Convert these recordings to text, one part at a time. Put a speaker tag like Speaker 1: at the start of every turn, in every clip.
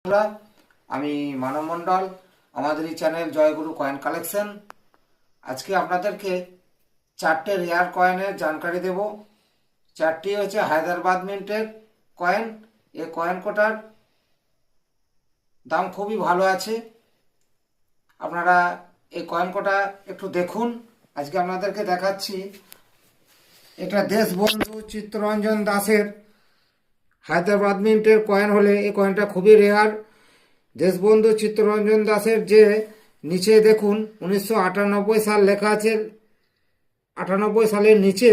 Speaker 1: বন্ধুরা, আমি মানব মণ্ডল, আমাদের এই চ্যানেল জয়গুরু কয়েন কালেকশন। আজকে আপনাদেরকে চারটে রেয়ার কয়েনের জানকারি দেব। চারটি হচ্ছে হায়দ্রাবাদ মিন্টের কয়েন। এই কয়েন কোটার দাম খুবই ভালো আছে। আপনারা এই কয়েন কোটা একটু দেখুন। আজকে আপনাদেরকে দেখাচ্ছি, এটা দেশবন্ধু চিত্তরঞ্জন দাসের হায়দ্রাবাদ মিন্টের কয়েন হলে এই কয়েনটা খুবই রেয়ার। দেশবন্ধু চিত্তরঞ্জন দাসের যে নিচে দেখুন 1998 সাল লেখা আছে, 98 সালের নিচে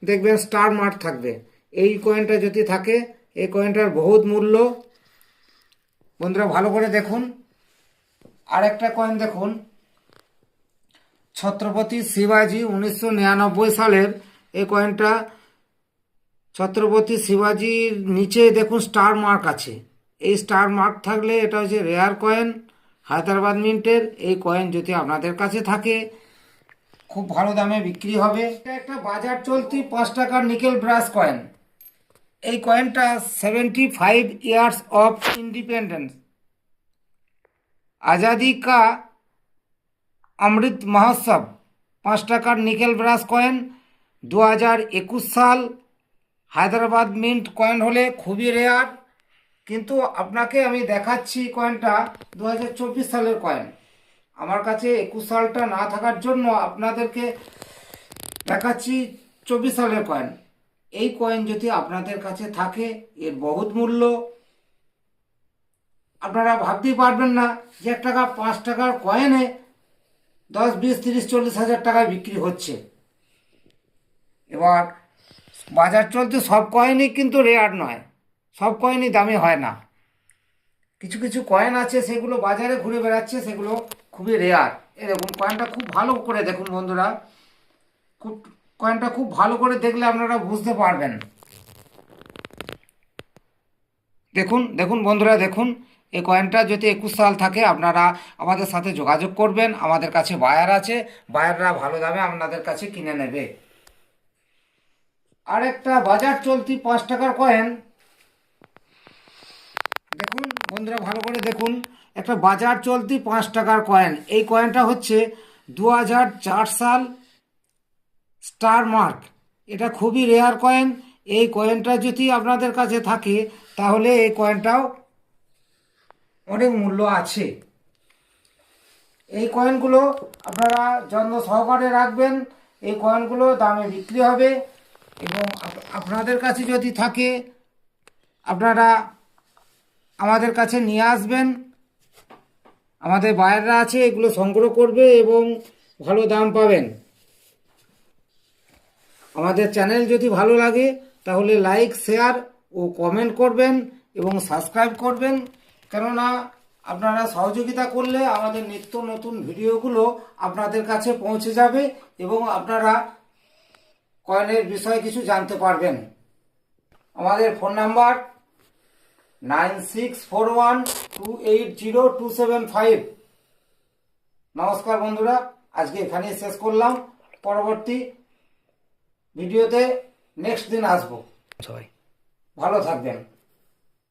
Speaker 1: দেখবেন স্টার মার্ক থাকবে। এই কয়েনটা যদি থাকে, এই কয়েনটার বহুত মূল্য। বন্ধুরা ভালো করে দেখুন। আর একটা কয়েন দেখুন, ছত্রপতি শিবাজি 1999 সালের এই কয়েনটা। ছত্রপতি শিবাজির নিচে দেখুন স্টার মার্ক আছে। এই স্টার মার্ক থাকলে এটা হচ্ছে রেয়ার কয়েন, হায়দ্রাবাদ মিন্টের। এই কয়েন যদি আপনাদের কাছে থাকে, খুব ভালো দামে বিক্রি হবে। এটা একটা বাজার চলতি 5 টাকার নিকেল ব্রাশ কয়েন। এই কয়েনটা 75 ইয়ার্স অফ ইন্ডিপেন্ডেন্স, আজাদি কা অমৃত মহোৎসব। 5 টাকার নিকেল ব্রাশ কয়েন, 2021 সাল হায়দ্রাবাদ মিন্ট কয়েন হলে খুবই রেয়ার। কিন্তু আপনাকে আমি দেখাচ্ছি কয়েনটা 2024 সালের কয়েন। আমার কাছে 21 সালটা না থাকার জন্য আপনাদেরকে দেখাচ্ছি 24 সালের কয়েন। এই কয়েন যদি আপনাদের কাছে থাকে, এর বহুত মূল্য। আপনারা ভাবতেই পারবেন না যে 1 টাকা 5 টাকার কয়েনে 10, 20, 30, 40 হাজার টাকায় বিক্রি হচ্ছে। এবার বাজার চলতে সব কয়েনই কিন্তু রেয়ার নয়, সব কয়েনই দামি হয় না। কিছু কিছু কয়েন আছে সেগুলো বাজারে ঘুরে বেড়াচ্ছে, সেগুলো খুবই রেয়ার। এই দেখুন কয়েনটা খুব ভালো করে দেখুন বন্ধুরা, কয়েনটা খুব ভালো করে দেখলে আপনারা বুঝতে পারবেন। দেখুন দেখুন বন্ধুরা, দেখুন এই কয়েনটা যদি 21 সাল থাকে, আপনারা আমাদের সাথে যোগাযোগ করবেন। আমাদের কাছে বায়ার আছে, বায়াররা ভালো দামে আপনাদের কাছে কিনে নেবে। আর একটা বাজার চলতি 5 টাকার কয়েন দেখুন বন্ধুরা, ভালো করে দেখুন। একটা বাজার চলতি 5 টাকার কয়েন। এই কয়েনটা হচ্ছে 2004 সাল স্টার মার্ক। এটা খুবই রেয়ার কয়েন। এই কয়েনটা যদি আপনাদের কাছে থাকে, তাহলে এই কয়েনটাও অনেক মূল্য আছে। এই কয়েনগুলো আপনারা যত্ন সহকারে রাখবেন। এই কয়েনগুলো দামে বিক্রি হবে। এবং আপনাদের কাছে যদি থাকে, আপনারা আমাদের কাছে নিয়ে আসবেন। আমাদের বায়াররা আছে, এগুলো সংগ্রহ করবে এবং ভালো দাম পাবেন। আমাদের চ্যানেল যদি ভালো লাগে, তাহলে লাইক, শেয়ার ও কমেন্ট করবেন এবং সাবস্ক্রাইব করবেন। কেননা আপনারা সহযোগিতা করলে আমাদের নিত্য নতুন ভিডিওগুলো আপনাদের কাছে পৌঁছে যাবে এবং আপনারা কয়েনের বিষয়ে কিছু জানতে পারবেন। আমাদের ফোন নাম্বার 9641280275। নমস্কার বন্ধুরা, আজকে এখানেই শেষ করলাম। পরবর্তী ভিডিওতে নেক্সট দিন আসবো। সবাই ভালো থাকবেন।